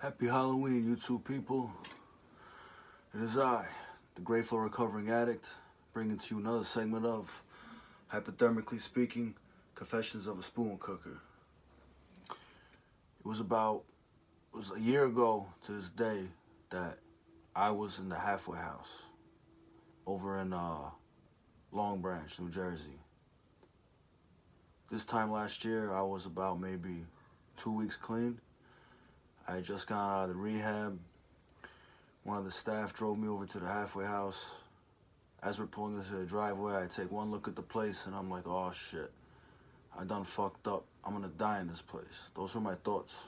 Happy Halloween, you two people. It is I, the grateful recovering addict, bringing to you another segment of Hypodermically Speaking, Confessions of a Spoon Cooker. It was a year ago to this day that I was in the halfway house over in Long Branch, New Jersey. This time last year, I was about maybe 2 weeks clean. I had just gotten out of the rehab. One of the staff drove me over to the halfway house. As we're pulling into the driveway, I take one look at the place and I'm like, oh shit, I done fucked up. I'm gonna die in this place. Those were my thoughts.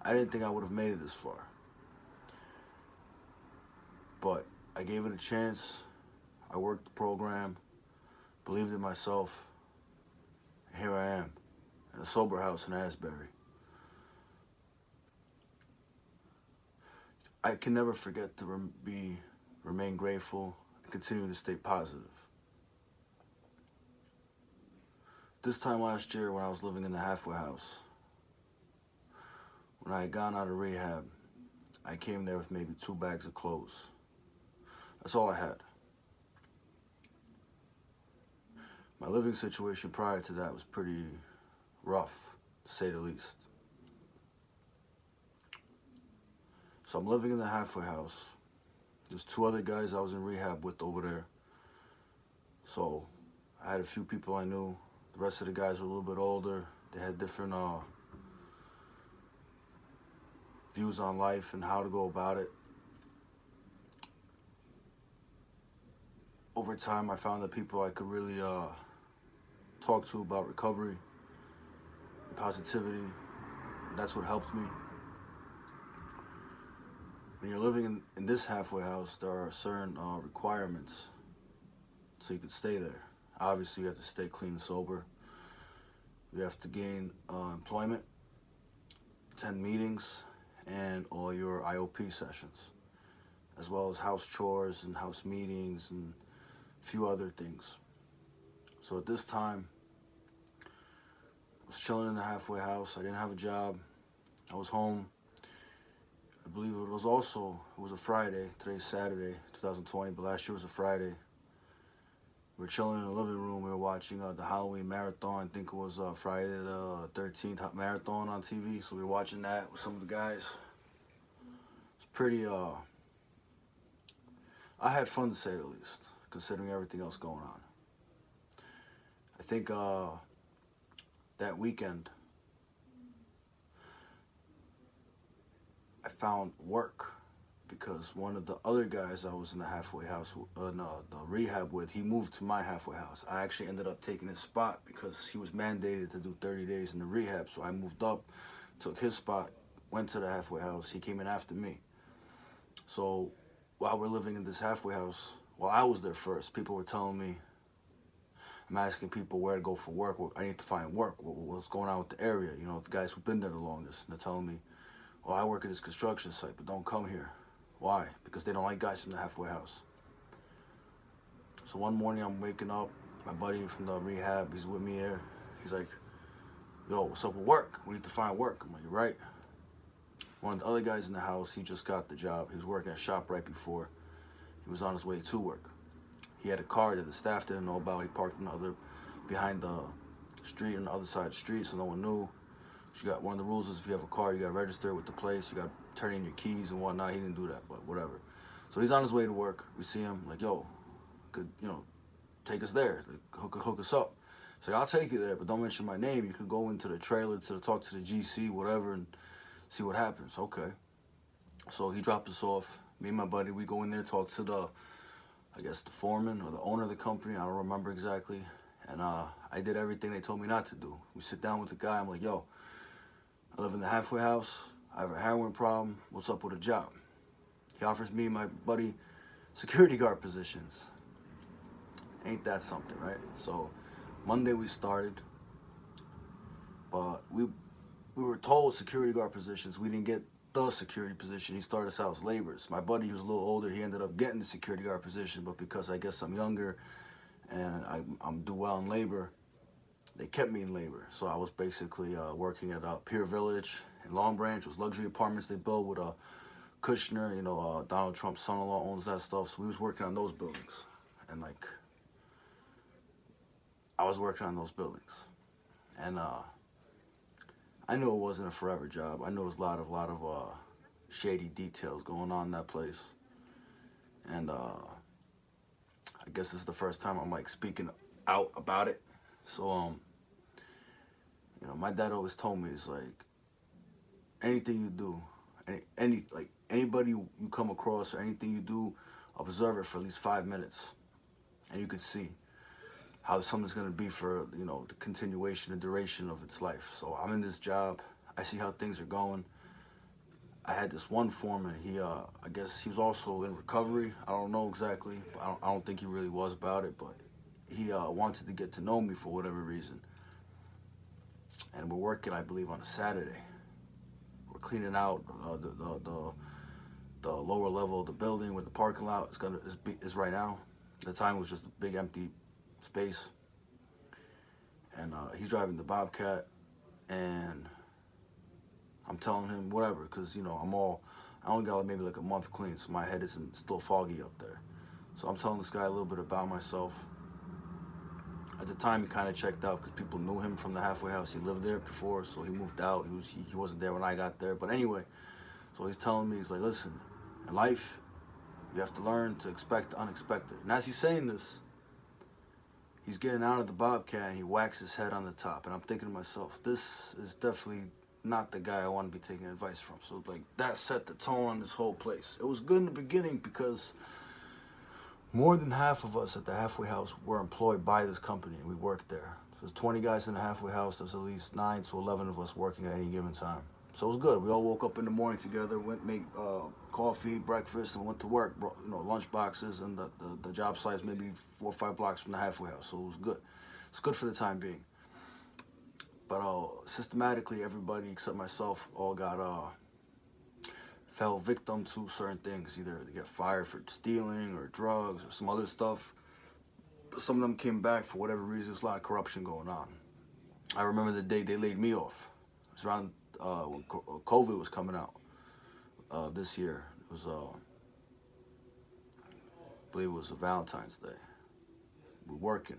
I didn't think I would have made it this far. But I gave it a chance. I worked the program, believed in myself. And here I am, in a sober house in Asbury. I can never forget to remain grateful and continue to stay positive. This time last year when I was living in the halfway house, when I had gone out of rehab, I came there with maybe 2 bags of clothes. That's all I had. My living situation prior to that was pretty rough, to say the least. So I'm living in the halfway house. There's 2 other guys I was in rehab with over there. So I had a few people I knew. The rest of the guys were a little bit older. They had different views on life and how to go about it. Over time, I found that people I could really talk to about recovery and positivity. And that's what helped me. When you're living in this halfway house, there are certain requirements so you can stay there. Obviously, you have to stay clean and sober. You have to gain employment, attend meetings, and all your IOP sessions, as well as house chores and house meetings and a few other things. So at this time, I was chilling in the halfway house. I didn't have a job. I was home. I believe it was a Friday. Today's Saturday, 2020, but last year was a Friday. We were chilling in the living room. We were watching the Halloween marathon. I think it was Friday the 13th marathon on TV. So we were watching that with some of the guys. It's pretty, I had fun to say the least, considering everything else going on. I think that weekend, I found work because one of the other guys I was in the halfway house, the rehab with, he moved to my halfway house. I actually ended up taking his spot because he was mandated to do 30 days in the rehab. So I moved up, took his spot, went to the halfway house. He came in after me. So while we're living in this halfway house, while I was there first, people were telling me, I'm asking people where to go for work. I need to find work. What's going on with the area? You know, the guys who've been there the longest. And they're telling me, well, I work at this construction site, but don't come here. Why? Because they don't like guys from the halfway house. So one morning I'm waking up, my buddy from the rehab, he's with me here. He's like, yo, what's up with work? We need to find work. I'm like, you're right. One of the other guys in the house, he just got the job. He was working at a shop right before. He was on his way to work. He had a car that the staff didn't know about. He parked behind the street on the other side of the street so no one knew. One of the rules is if you have a car, you got to register with the place. You got to turn in your keys and whatnot. He didn't do that, but whatever. So he's on his way to work. We see him like, yo, could take us there, like, hook us up. He's like, I'll take you there, but don't mention my name. You could go into the trailer to talk to the GC, whatever, and see what happens. Okay. So he dropped us off. Me and my buddy, we go in there, talk to the foreman or the owner of the company. I don't remember exactly. And I did everything they told me not to do. We sit down with the guy. I'm like, yo, I live in the halfway house. I have a heroin problem. What's up with a job? He offers me and my buddy security guard positions. Ain't that something, right? So Monday we started, but we were told security guard positions. We didn't get the security position. He started us out as laborers. My buddy, who was a little older, he ended up getting the security guard position, but because I guess I'm younger and I'm do well in labor, they kept me in labor. So I was basically working at Pier Village in Long Branch. It was luxury apartments they built with Kushner, Donald Trump's son-in-law owns that stuff. So we was working on those buildings. And like, I was working on those buildings. And I knew it wasn't a forever job. I knew it was a lot of shady details going on in that place. And I guess this is the first time I'm like speaking out about it. So my dad always told me, it's like, anything you do, anybody you come across or anything you do, observe it for at least 5 minutes, and you could see how something's gonna be for the continuation and duration of its life. So I'm in this job, I see how things are going. I had this one foreman. He I guess he was also in recovery. I don't know exactly. But I don't think he really was about it, but he wanted to get to know me for whatever reason. And we're working, I believe, on a Saturday. We're cleaning out the lower level of the building where the parking lot is right now. At the time, it was just a big empty space. And he's driving the Bobcat, and I'm telling him whatever, because I only got maybe like a month clean, so my head isn't still foggy up there. So I'm telling this guy a little bit about myself. At the time, he kind of checked out because people knew him from the halfway house. He lived there before, so he moved out. He wasn't there when I got there. But anyway, so he's telling me, he's like, listen, in life, you have to learn to expect the unexpected. And as he's saying this, he's getting out of the Bobcat and he whacks his head on the top. And I'm thinking to myself, this is definitely not the guy I want to be taking advice from. So like that set the tone on this whole place. It was good in the beginning because more than half of us at the halfway house were employed by this company, and we worked there. So there's 20 guys in the halfway house. There's at least 9 to 11 of us working at any given time. So it was good. We all woke up in the morning together, went make coffee, breakfast, and went to work. Brought, lunch boxes, and the job site's maybe 4 or 5 blocks from the halfway house. So it was good. It's good for the time being. But systematically, everybody except myself all got fell victim to certain things. Either they get fired for stealing or drugs or some other stuff. But some of them came back for whatever reason. There's a lot of corruption going on. I remember the day they laid me off. It was around when COVID was coming out this year. It was, I believe it was a Valentine's Day. We were working.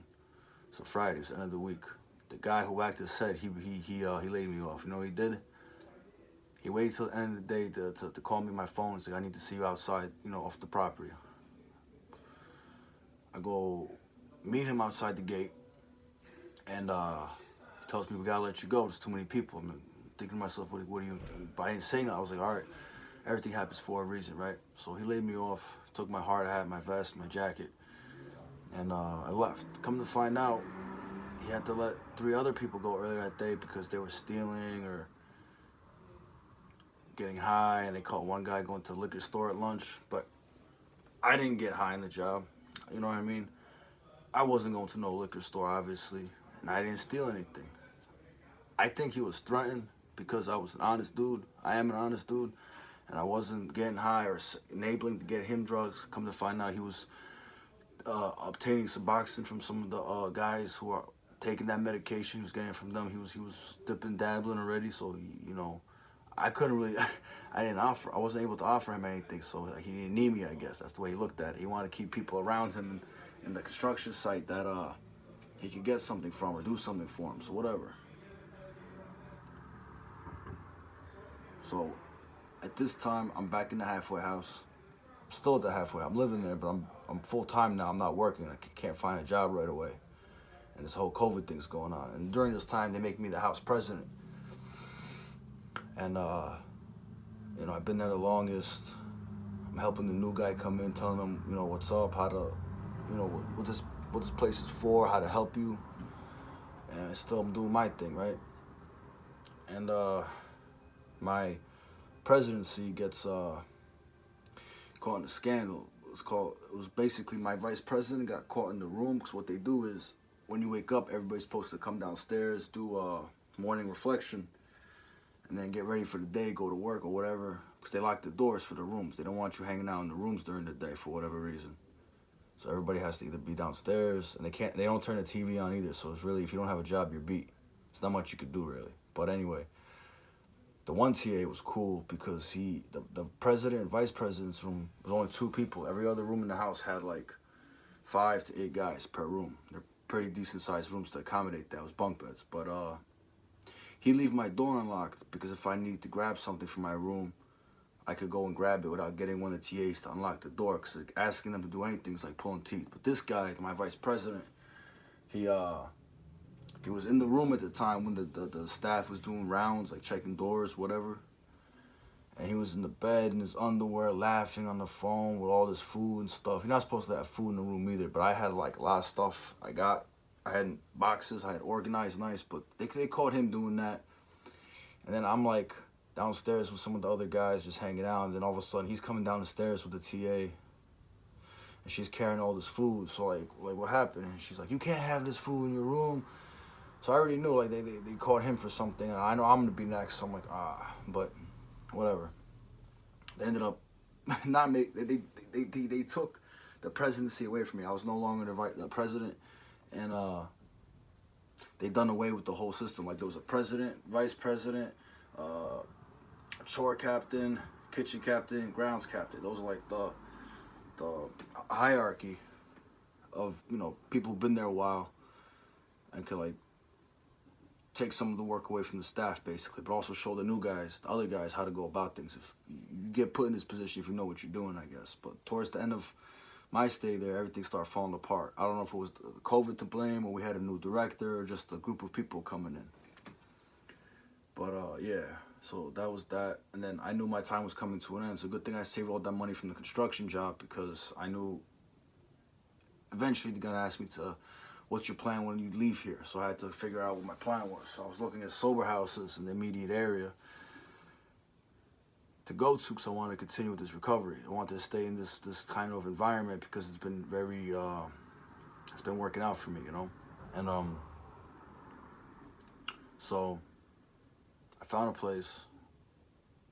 So Friday, it was the end of the week. The guy who whacked his head, he laid me off. You know what he did? He waited till the end of the day to call me on my phone and say, I need to see you outside, off the property. I go meet him outside the gate, and he tells me, we gotta let you go. There's too many people. I'm thinking to myself, what do you, but I didn't say nothing. I was like, all right, everything happens for a reason, right? So he laid me off, took my hard hat, my vest, my jacket, and I left. Come to find out, he had to let 3 other people go earlier that day because they were stealing or getting high, and they caught one guy going to the liquor store at lunch. But I didn't get high in the job, you know what I mean? I wasn't going to no liquor store, obviously, and I didn't steal anything. I think he was threatened because I was an honest dude. I am an honest dude, and I wasn't getting high or enabling to get him drugs. Come to find out, he was obtaining Suboxone from some of the guys who are taking that medication. He was getting it from them. He was dipping, dabbling already, so I couldn't really, I wasn't able to offer him anything, so he didn't need me, I guess. That's the way he looked at it. He wanted to keep people around him in the construction site that he could get something from or do something for him, so whatever. So at this time, I'm back in the halfway house. I'm still at the halfway. I'm living there, but I'm full-time now. I'm not working. I can't find a job right away. And this whole COVID thing's going on. And during this time, they make me the house president. And, I've been there the longest. I'm helping the new guy come in, telling him, what's up, how to, what this place is for, how to help you. And still I'm doing my thing, right? And my presidency gets caught in a scandal. It was basically my vice president got caught in the room, because what they do is when you wake up, everybody's supposed to come downstairs, do morning reflection, and then get ready for the day, go to work or whatever, because they lock the doors for the rooms. They don't want you hanging out in the rooms during the day for whatever reason. So everybody has to either be downstairs, and they don't turn the TV on either. So it's really, if you don't have a job, you're beat. There's not much you could do really. But anyway, The one TA was cool because the president and vice president's room was only 2 people. Every other room in the house had like 5 to 8 guys per room. They're pretty decent sized rooms to accommodate that. It was bunk beds. But he'd leave my door unlocked because if I need to grab something from my room, I could go and grab it without getting one of the TAs to unlock the door, because like, asking them to do anything is like pulling teeth. But this guy, my vice president, he was in the room at the time when the staff was doing rounds, like checking doors, whatever. And he was in the bed in his underwear, laughing on the phone with all this food and stuff. You're not supposed to have food in the room either, but I had like a lot of stuff I had boxes, I had organized nice, but they caught him doing that. And then I'm like downstairs with some of the other guys just hanging out, and then all of a sudden he's coming down the stairs with the TA, and she's carrying all this food. So like what happened? And she's like, you can't have this food in your room. So I already knew like they caught him for something, and I know I'm gonna be next. So I'm like, but whatever. They ended up not make they took the presidency away from me. I was no longer the president, and they done away with the whole system. Like there was a president, vice president, chore captain, kitchen captain, grounds captain. Those are like the hierarchy of, you know, people who've been there a while and could like take some of the work away from the staff basically, but also show the new guys, the other guys, how to go about things. If you get put in this position, if you know what you're doing, I guess. But towards the end of my stay there, everything started falling apart. I don't know if it was the COVID to blame, or we had a new director, or just a group of people coming in. But yeah, so that was that. And then I knew my time was coming to an end. So good thing I saved all that money from the construction job, because I knew eventually they're gonna ask me to, what's your plan when you leave here? So I had to figure out what my plan was. So I was looking at sober houses in the immediate area to go to, because I wanted to continue with this recovery. I wanted to stay in this kind of environment because it's been very it's been working out for me, you know. And so I found a place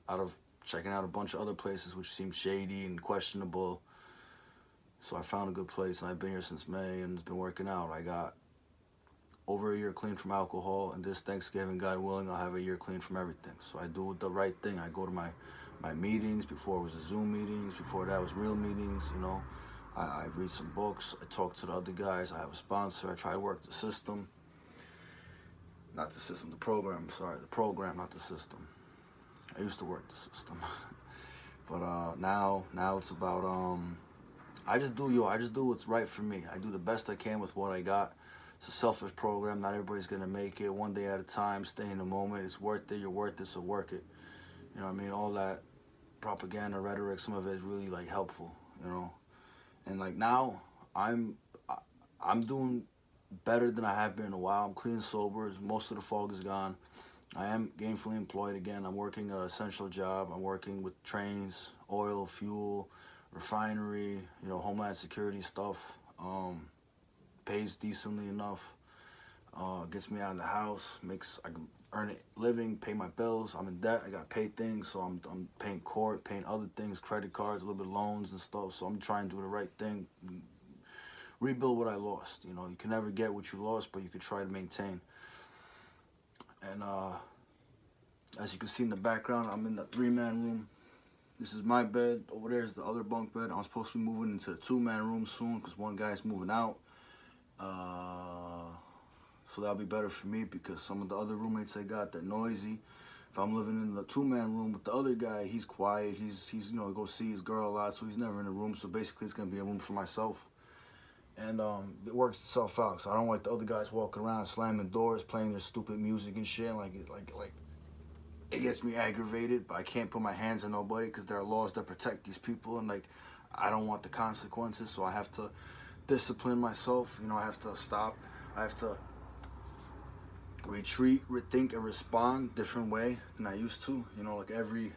out of checking out a bunch of other places which seemed shady and questionable. So I found a good place, and I've been here since May, and it's been working out. I got over a year clean from alcohol, and this Thanksgiving, God willing, I'll have a year clean from everything. So I do the right thing. I go to my meetings. Before it was a Zoom meetings. Before that was real meetings, you know. I read some books. I talk to the other guys. I have a sponsor. I try to work the system. Not the system, the program. I'm sorry, the program, not the system. I used to work the system. But now it's about I just do what's right for me. I do the best I can with what I got. It's a selfish program. Not everybody's gonna make it. One day at a time. Stay in the moment. It's worth it. You're worth it, so work it. You know what I mean? All that propaganda, rhetoric, some of it is really like helpful, you know. And like now, I'm doing better than I have been in a while. I'm clean and sober. Most of the fog is gone. I am gainfully employed again. I'm working at an essential job. I'm working with trains, oil, fuel, refinery, you know, homeland security stuff. Pays decently enough. Gets me out of the house. I can earn a living, pay my bills. I'm in debt. I got to pay things, so I'm paying court, paying other things, credit cards, a little bit of loans and stuff. So I'm trying to do the right thing, rebuild what I lost. You know, you can never get what you lost, but you can try to maintain. And as you can see in the background, I'm in the 3-man room. This is my bed. Over there is the other bunk bed. I'm supposed to be moving into the 2-man room soon because one guy's moving out. So that'll be better for me because some of the other roommates I got, they're noisy. If I'm living in the 2-man room with the other guy, he's quiet. He's you know, go see his girl a lot, so he's never in a room. So basically, it's gonna be a room for myself. And it works itself out. So I don't like the other guys walking around slamming doors, playing their stupid music and shit. Like it gets me aggravated. But I can't put my hands on nobody because there are laws that protect these people, and like I don't want the consequences. So I have to discipline myself. You know, I have to stop. I have to retreat, rethink, and respond different way than I used to. You know, like every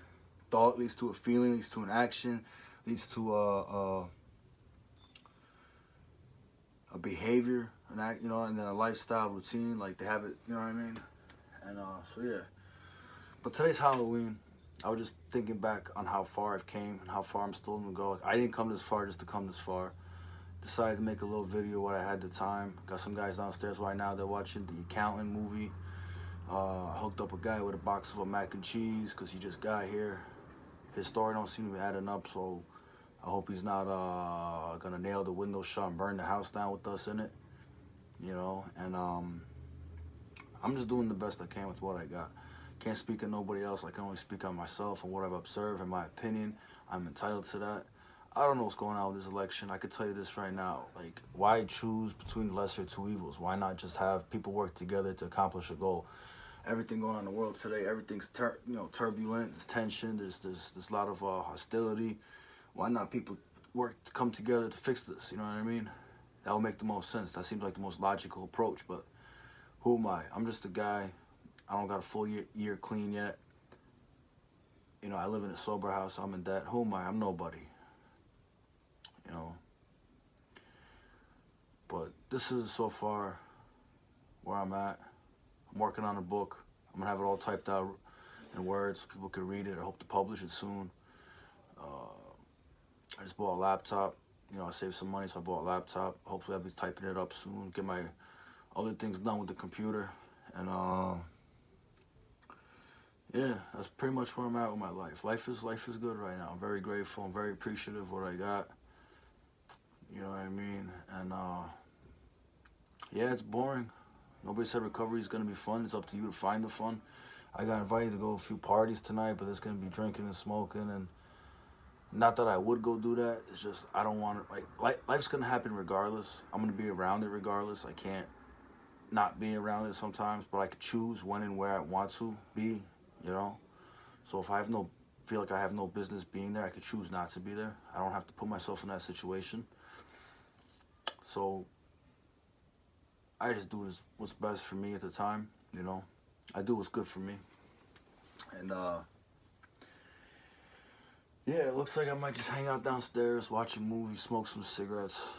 thought leads to a feeling, leads to an action, leads to a behavior, an act, you know, and then a lifestyle routine. Like they have it, you know what I mean? And so yeah. But today's Halloween. I was just thinking back on how far I've came and how far I'm still gonna go. Like, I didn't come this far just to come this far. Decided to make a little video what I had the time. Got some guys downstairs right now. They're watching the Accountant movie. Hooked up a guy with a box of mac and cheese because he just got here. His story don't seem to be adding up, so I hope he's not gonna nail the window shut and burn the house down with us in it. You know, and I'm just doing the best I can with what I got. Can't speak on nobody else. I can only speak on myself and what I've observed. In my opinion, I'm entitled to that. I don't know what's going on with this election. I could tell you this right now. Like, why choose between the lesser of two evils? Why not just have people work together to accomplish a goal? Everything going on in the world today, everything's turbulent. There's tension. There's a lot of hostility. Why not people come together to fix this? You know what I mean? That would make the most sense. That seems like the most logical approach. But who am I? I'm just a guy. I don't got a full year clean yet. You know, I live in a sober house. I'm in debt. Who am I? I'm nobody. You know. But this is so far where I'm at. I'm working on a book. I'm gonna have it all typed out in words so people can read it. I hope to publish it soon. I just bought a laptop. You know, I saved some money, so I bought a laptop. Hopefully I'll be typing it up soon. Get my other things done with the computer. And yeah, that's pretty much where I'm at with my life. Life is good right now. I'm very grateful. I'm very appreciative of what I got. You know what I mean? And yeah, it's boring. Nobody said recovery is gonna be fun. It's up to you to find the fun. I got invited to go to a few parties tonight, but there's gonna be drinking and smoking, and not that I would go do that. It's just I don't want to. Like life's gonna happen regardless. I'm gonna be around it regardless. I can't not be around it sometimes, but I could choose when and where I want to be. You know. So if I feel like I have no business being there, I could choose not to be there. I don't have to put myself in that situation. So I just do what's best for me at the time. You know, I do what's good for me. And yeah, it looks like I might just hang out downstairs, watch a movie, smoke some cigarettes,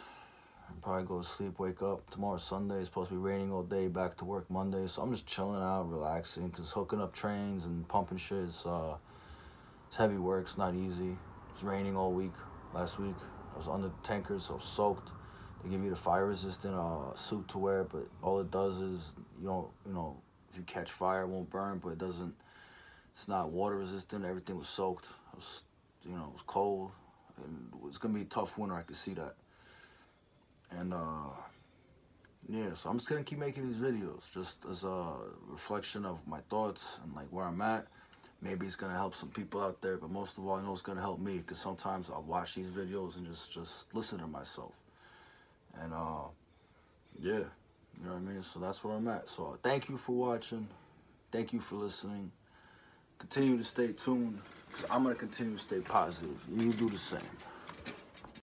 and probably go to sleep, wake up. Tomorrow's Sunday. It's supposed to be raining all day, back to work Monday. So I'm just chilling out, relaxing, because hooking up trains and pumping shit is it's heavy work. It's not easy. It's raining all week. Last week, I was under tankers, so soaked. They give you the fire-resistant suit to wear, but all it does is, you know, if you catch fire, it won't burn, but it's not water-resistant. Everything was soaked. It was cold, and it's gonna be a tough winter. I could see that. And yeah, so I'm just gonna keep making these videos, just as a reflection of my thoughts and like where I'm at. Maybe it's gonna help some people out there, but most of all, I know it's gonna help me, because sometimes I'll watch these videos and just listen to myself. And yeah, you know what I mean? So that's where I'm at. So thank you for watching. Thank you for listening. Continue to stay tuned, because I'm going to continue to stay positive. You do the same.